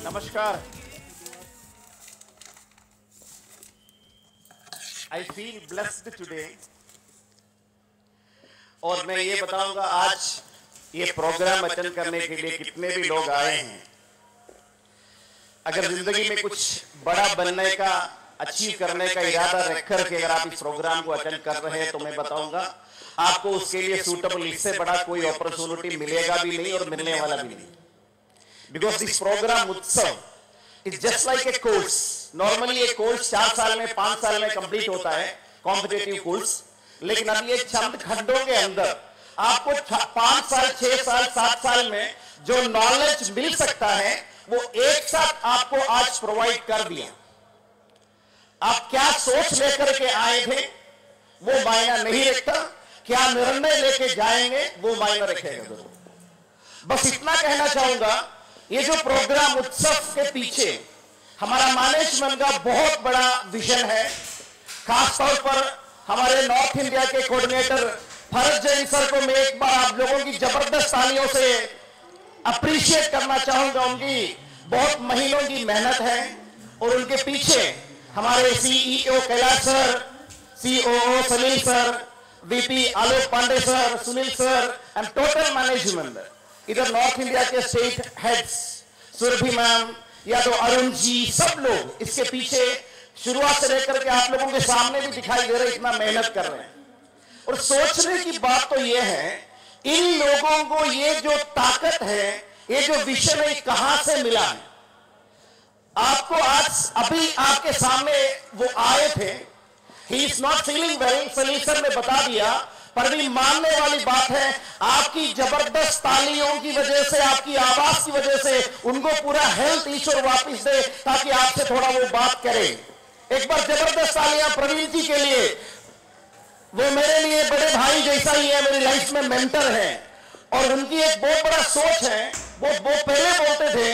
नमस्कार। I feel blessed today। और मैं ये बताऊंगा आज ये प्रोग्राम अटेंड करने के लिए कितने भी लोग आए हैं। अगर जिंदगी में कुछ बड़ा बनने का, अचीव करने का इरादा रख कर के अगर आप इस प्रोग्राम को अटेंड कर रहे हैं तो मैं बताऊंगा आपको उसके लिए सूटेबल इससे बड़ा कोई अपॉर्चुनिटी मिलेगा भी नहीं और मिलने वाला भी नहीं। बिकॉज दिस प्रोग्राम उत्सव is just like a course. Normally एक कोर्स 4 साल में 5 साल में कंप्लीट होता है, कॉम्पिटेटिव कोर्स, लेकिन अभी ये चंद खंडों के अंदर आपको 5 साल 6 साल 7 साल में जो नॉलेज मिल सकता है वो एक साथ आपको आज प्रोवाइड कर दिया। आप क्या सोच लेकर के आए थे वो मायना नहीं रखता, क्या निर्णय लेके जाएंगे वो मायना रखेगा जरूर। बस इतना कहना चाहूंगा, ये जो प्रोग्राम उत्सव के पीछे हमारा मैनेजमेंट का बहुत बड़ा विजन है। खासतौर पर हमारे नॉर्थ इंडिया के कोऑर्डिनेटर भरत जैन सर को मैं एक बार आप लोगों की जबरदस्त तालियों से अप्रिशिएट करना चाहूंगा। उनकी बहुत महीनों की मेहनत है और उनके पीछे हमारे CEO Kailash sir, COO Salil sir, VP Alok Pandey sir, Sunil sir and total management. इधर नॉर्थ इंडिया के स्टेट हेड्स सुरभि मैम या तो अरुण जी, सब लोग इसके पीछे शुरुआत से लेकर के आप लोगों के सामने भी दिखाई दे रहे, इतना मेहनत कर रहे हैं। और सोचने की बात तो यह है, इन लोगों को ये जो ताकत है, ये जो विषय है, कहां से मिला है। आपको आज अभी आपके सामने वो आए थे, he is not feeling well, Salil sir ने बता दिया, पर भी मानने वाली बात है आपकी जबरदस्त तालियों की वजह से, आपकी आवाज की वजह से उनको पूरा हेल्थ ईश्वर वापस दे ताकि आपसे थोड़ा वो बात करे। एक बार जबरदस्त तालियां प्रवीण जी के लिए। वो मेरे लिए बड़े भाई जैसा ही है, मेरी लाइफ में मेंटर है और उनकी एक बहुत बड़ा सोच है। वो पहले बोलते थे,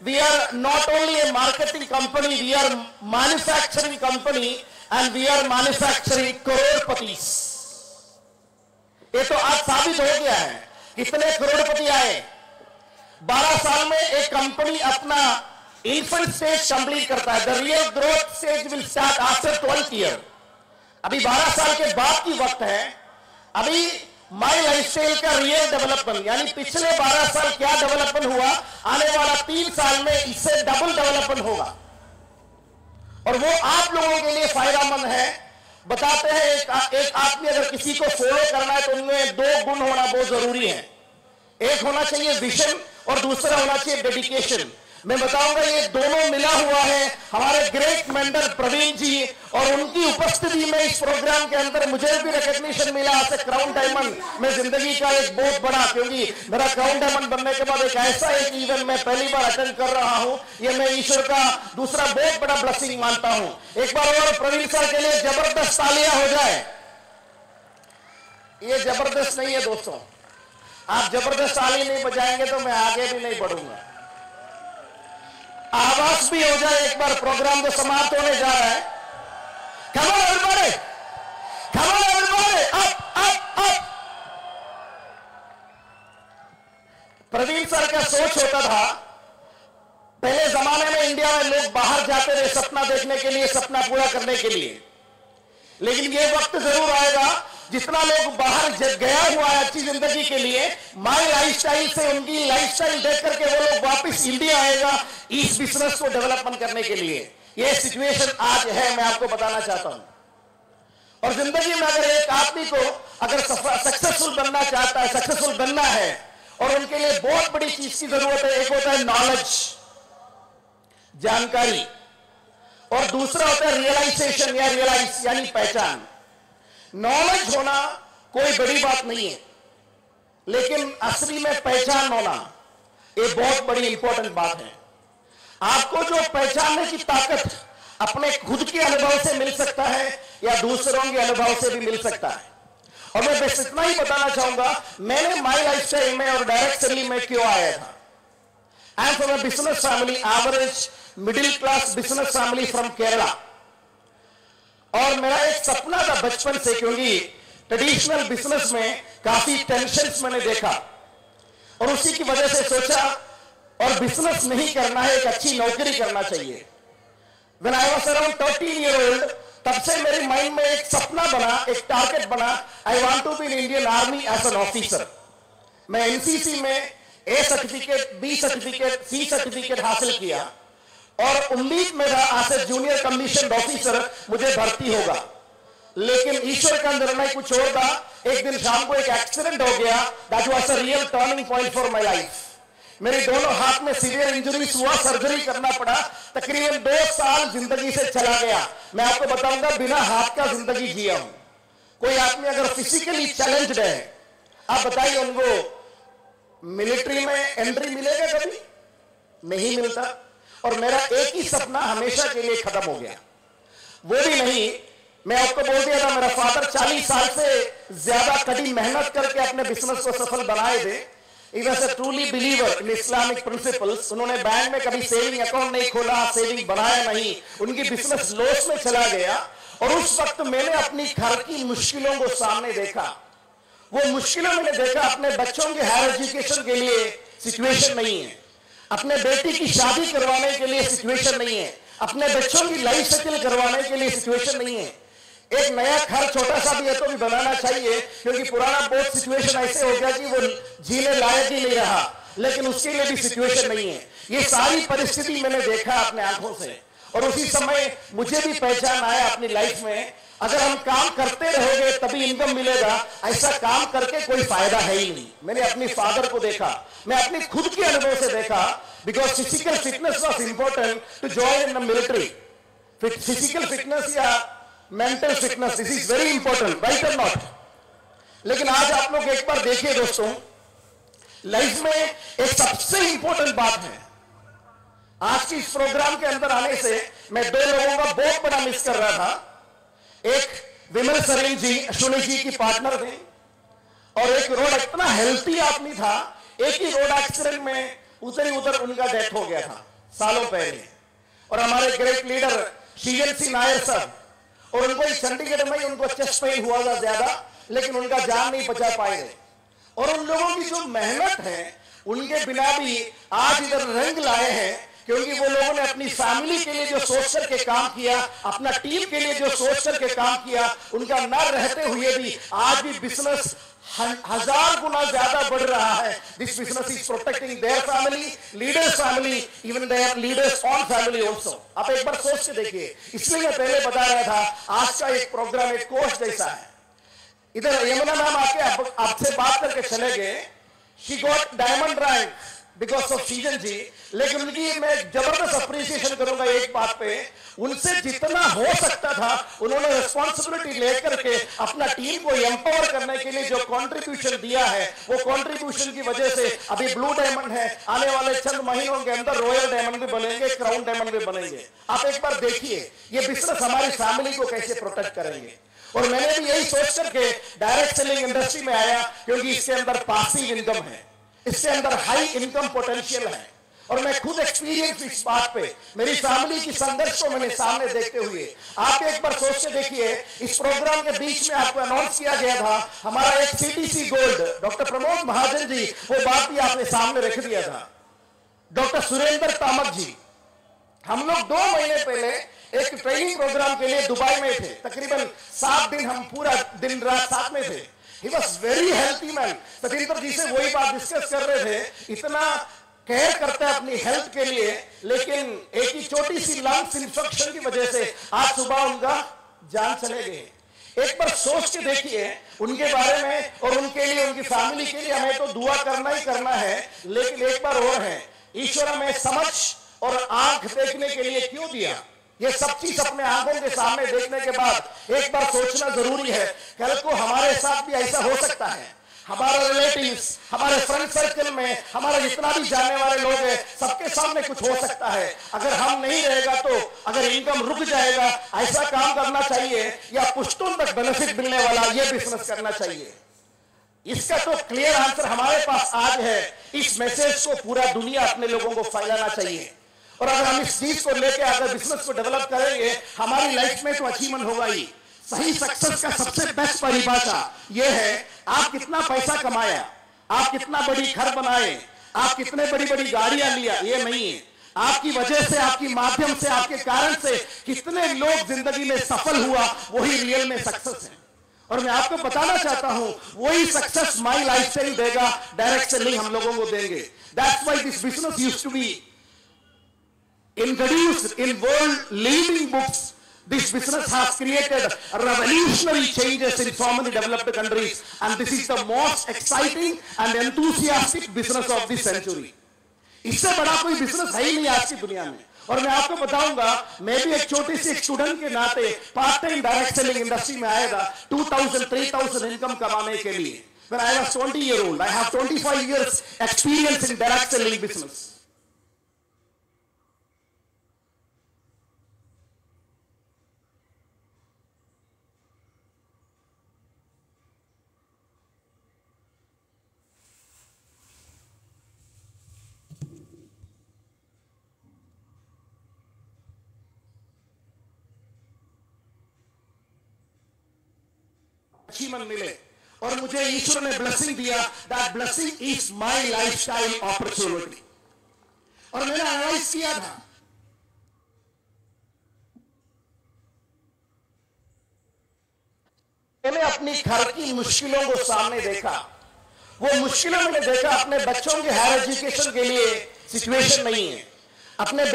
we are not only a marketing company, we are manufacturing company and we are manufacturing करोड़पति। ये तो आज साबित हो गया है। कितने करोड़पति आए 12 साल में। एक कंपनी अपना इन्फेंट स्टेज कंप्लीट करता है। The real growth stage will start after 12 year. अभी 12 साल के बाद की वक्त है। अभी माई लाइफस्टाइल का रियल डेवलपमेंट, यानी पिछले 12 साल क्या डेवलपमेंट हुआ, आने वाला 3 साल में इससे डबल डेवलपमेंट होगा और वो आप लोगों के लिए फायदेमंद है। बताते हैं एक आदमी अगर किसी को फॉलो करना है तो उनमें 2 गुण होना बहुत जरूरी है। एक होना चाहिए विजन और दूसरा होना चाहिए डेडिकेशन। मैं बताऊंगा ये दोनों मिला हुआ है हमारे ग्रेट मेंटर प्रवीण जी, और उनकी उपस्थिति में इस प्रोग्राम के अंदर मुझे भी रिकॉग्निशन मिला एज ए क्राउन डायमंड। मैं जिंदगी का एक बहुत बड़ा, क्योंकि मेरा क्राउन डायमंड बनने के बाद एक ऐसा एक इवेंट मैं पहली बार अटेंड कर रहा हूं, ये मैं ईश्वर का दूसरा बहुत बड़ा ब्लेसिंग मानता हूं। एक बार और प्रवीण सर के लिए जबरदस्त तालियां हो जाए। ये जबरदस्त नहीं है दोस्तों, आप जबरदस्त ताली नहीं बजाएंगे तो मैं आगे भी नहीं बढ़ूंगा। आवाज भी हो जाए एक बार, प्रोग्राम तो समाप्त होने जा रहा है। Come on everybody, come on everybody, up। Praveen sir का सोच होता था, पहले जमाने में इंडिया में लोग बाहर जाते थे सपना देखने के लिए, सपना पूरा करने के लिए, लेकिन ये वक्त जरूर आएगा जितना लोग बाहर गया हुआ है अच्छी जिंदगी के लिए, माई लाइफस्टाइल से उनकी लाइफस्टाइल देख करके वो लोग वापस इंडिया आएगा इस बिजनेस को डेवलपमेंट करने के लिए। ये सिचुएशन आज है, मैं आपको बताना चाहता हूं। और जिंदगी में अगर एक आदमी को अगर सक्सेसफुल बनना चाहता है, सक्सेसफुल बनना है, और उनके लिए बहुत बड़ी चीज की जरूरत है। एक होता है नॉलेज, जानकारी, और दूसरा होता है रियलाइजेशन या रियलाइज यानी पहचान। नॉलेज होना कोई बड़ी बात नहीं है, लेकिन असली में पहचान होना ये बहुत बड़ी इंपॉर्टेंट बात है। आपको जो पहचानने की ताकत अपने खुद के अनुभव से मिल सकता है या दूसरों के अनुभव से भी मिल सकता है। और मैं बस इतना ही बताना चाहूंगा, मैंने माई लाइफस्टाइल में और डायरेक्ट सेलिंग में क्यों आया था। I am from a business family, average middle class business family from Kerala. और मेरा एक सपना था बचपन से, क्योंकि ट्रेडिशनल बिजनेस में काफी टेंशन्स मैंने देखा और उसी की वजह से सोचा और बिजनेस नहीं करना है, एक अच्छी नौकरी करना चाहिए। When I was around 13 years old, तब से मेरे माइंड में एक सपना बना, एक टारगेट बना, I want to be in Indian Army as an officer। मैं एनसीसी में A certificate, B certificate, C certificate हासिल किया और उम्मीद में था आज से जूनियर कमीशन ऑफिसर मुझे भर्ती होगा, लेकिन ईश्वर का निर्णय कुछ और था। एक दिन शाम को एक एक्सीडेंट हो गया, that was a real turning point for my life. मेरे दोनों हाथ में सीवियर इंजरीज हुआ, सर्जरी करना पड़ा, तकरीबन 2 साल जिंदगी से चला गया। मैं आपको बताऊंगा बिना हाथ का जिंदगी जिया हूं। कोई आदमी अगर फिजिकली चैलेंज्ड है, आप बताइए उनको मिलिट्री में एंट्री मिलेगा? कभी नहीं मिलता। और मेरा एक ही सपना हमेशा के लिए खत्म हो गया, वो भी नहीं। मैं आपको बोल दिया था मेरा फादर 40 साल से ज्यादा कड़ी मेहनत करके अपने बिजनेस को सफल बनाए थे। He was a truly believer in Islamic principles। उन्होंने बैंक में कभी सेविंग अकाउंट नहीं खोला, सेविंग बनाया नहीं, उनकी बिजनेस लॉस में चला गया। और उस वक्त मैंने अपनी घर की मुश्किलों को सामने देखा। वो मुश्किलों मैंने देखा, अपने बच्चों के हायर एजुकेशन के लिए सिचुएशन नहीं है, अपने बेटी की शादी करवाने के लिए सिचुएशन नहीं है, अपने बच्चों की लाइफ सेटल करवाने के लिए सिचुएशन नहीं है। एक नया घर छोटा सा भी है तो भी बनाना चाहिए, क्योंकि पुराना बहुत सिचुएशन ऐसे हो गया कि वो जीने लायक ही नहीं रहा, लेकिन उसके लिए भी सिचुएशन नहीं है। ये सारी परिस्थिति मैंने देखा अपने आंखों से, और उसी समय मुझे भी पहचान आया अपनी लाइफ में, अगर हम काम करते रहोगे तभी इनकम मिलेगा, ऐसा काम करके कोई फायदा है ही नहीं। मैंने अपनी फादर को देखा, मैं अपनी खुद के अनुभव से देखा, because physical fitness was important to join in the military. Physical fitness या mental fitness, this is very important, right और नॉट? लेकिन आज आप लोग एक बार देखिए दोस्तों, लाइफ में एक सबसे इंपॉर्टेंट बात है। आज की इस प्रोग्राम के अंदर आने से मैं 2 लोगों का बहुत बड़ा मिस कर रहा था। एक विमल सरीन जी, अश्विनी जी की पार्टनर थे, और एक रोड इतना हेल्थी आदमी था, एक ही रोड एक्सीडेंट में उधर उनका डेथ हो गया था सालों पहले। और हमारे ग्रेट लीडर शीजन सिंह नायर साहब, और उनको चंडीगढ़ में उनको चेस्ट पेन हुआ था ज्यादा, लेकिन उनका जान नहीं बचा पाए। और उन लोगों की जो मेहनत है, उनके बिना भी आज इधर रंग लाए हैं, क्योंकि वो लोगों ने अपनी फैमिली के लिए जो सोच करके काम किया, अपना टीम के लिए जो सोच करके काम किया, उनका न रहते हुए भी आज भी बिजनेस 1000 गुना ज्यादा बढ़ रहा है। This business is protecting their family, leaders family, even there leaders on family also. आप एक बार सोच के देखिए। इसलिए मैं पहले बता रहा था, आज का एक प्रोग्राम एक कोर्स जैसा है। इधर यमुना मैम आके आपसे बात करके चले गए, she got diamond rank because of season जी, लेकिन उनकी मैं जबरदस्त अप्रिसिएशन करूंगा एक बात पे, उनसे जितना हो सकता था उन्होंने रिस्पॉन्सिबिलिटी लेकर के अपना टीम को एम्पावर करने के लिए जो कंट्रीब्यूशन दिया है, वो कंट्रीब्यूशन की वजह से अभी ब्लू डायमंड है, आने वाले चंद महीनों के अंदर रॉयल डायमंड भी बनेंगे, क्राउन डायमंड भी बनेंगे। आप एक बार देखिए ये बिजनेस हमारी फैमिली को कैसे प्रोटेक्ट करेंगे। और मैंने भी यही सोच करके डायरेक्ट सेलिंग इंडस्ट्री में आया, क्योंकि इसके अंदर पासिव इनकम है, इसके अंदर हाई इनकम पोटेंशियल है। और मैं खुद एक्सपीरियंस इस बात पे, मेरी फैमिली की संघर्ष को मैंने सामने देखते हुए, आप एक बार सोच के देखिए। इस प्रोग्राम के बीच में आपको अनाउंस किया गया था हमारा एक CTC gold, doctor Pramod Mahajan ji, वो बात भी आपने सामने रख दिया था। डॉक्टर सुरेंद्र तामक जी, हम लोग 2 महीने पहले एक ट्रेनिंग प्रोग्राम के लिए दुबई में थे, तकरीबन 7 दिन हम पूरा दिन रात साथ में थे। He was very healthy man। Sachinder जी से वही बात डिस्कस कर रहे थे, इतना केयर करता है अपनी हेल्थ के लिए, लेकिन एक ही छोटी सी लंग्स इंफेक्शन की वजह से आज सुबह उनका जान चले गए। एक बार सोच के देखिए उनके बारे में, और उनके लिए, उनकी फैमिली के लिए हमें तो दुआ करना ही करना है। लेकिन एक बार और है, ईश्वर हमें समझ और आंख देखने के लिए क्यों दिया? ये सब चीज अपने आंखों के सामने देखने के बाद एक बार सोचना जरूरी है, कल को हमारे साथ भी ऐसा हो सकता है। हमारे रिलेटिव्स, हमारे फ्रेंड सर्कल में हमारे जितना भी जानने वाले लोग हैं, सबके सामने कुछ हो सकता है। अगर हम नहीं रहेगा तो, अगर इनकम रुक जाएगा, ऐसा काम करना चाहिए या पुश्तों तक बेनिफिट मिलने वाला ये बिजनेस करना चाहिए। इसका तो क्लियर आंसर हमारे पास आज है। इस मैसेज को पूरा दुनिया अपने लोगों को फैलाना चाहिए, और अगर हम इस चीज को लेकर अगर बिजनेस को डेवलप करेंगे, हमारी लाइफ में तो अचीवमेंट होगा ही। सही सक्सेस का सबसे बेस्ट परिभाषा यह है, आप कितना पैसा कमाया, आप कितना बड़ी घर बनाए, आप कितने बड़ी बड़ी गाड़ियां लिया, ये नहीं है। आपकी वजह से, आपकी माध्यम से, आपके कारण से कितने लोग जिंदगी में सफल हुआ, वही रियल में सक्सेस है। और मैं आपको बताना चाहता हूं, वही सक्सेस माई लाइफस्टाइल देगा, डायरेक्ट सेलिंग हम लोगों को देंगे। That's why this business used to be introduced in world leading books. This business has created revolutionary changes in so many developed countries, and this is the most exciting and enthusiastic business of this century. इससे बड़ा कोई business है ही नहीं आज की दुनिया में। और मैं आपको बताऊंगा, मैं भी एक छोटी सी स्टूडेंट के नाते part time direct selling industry में आएगा 2000-3000 इनकम कमाने के लिए। When I was 20 years old, I have 25 years experience in direct selling business. Achievement मिले और मुझे ईश्वर ने ब्लेसिंग दिया। That blessing is my lifestyle opportunity. और मैंने एनालाइज किया था, मैंने अपनी घर की मुश्किलों को सामने देखा। वो मुश्किलों में देखा अपने बच्चों के हायर एजुकेशन के लिए सिचुएशन नहीं है, अपने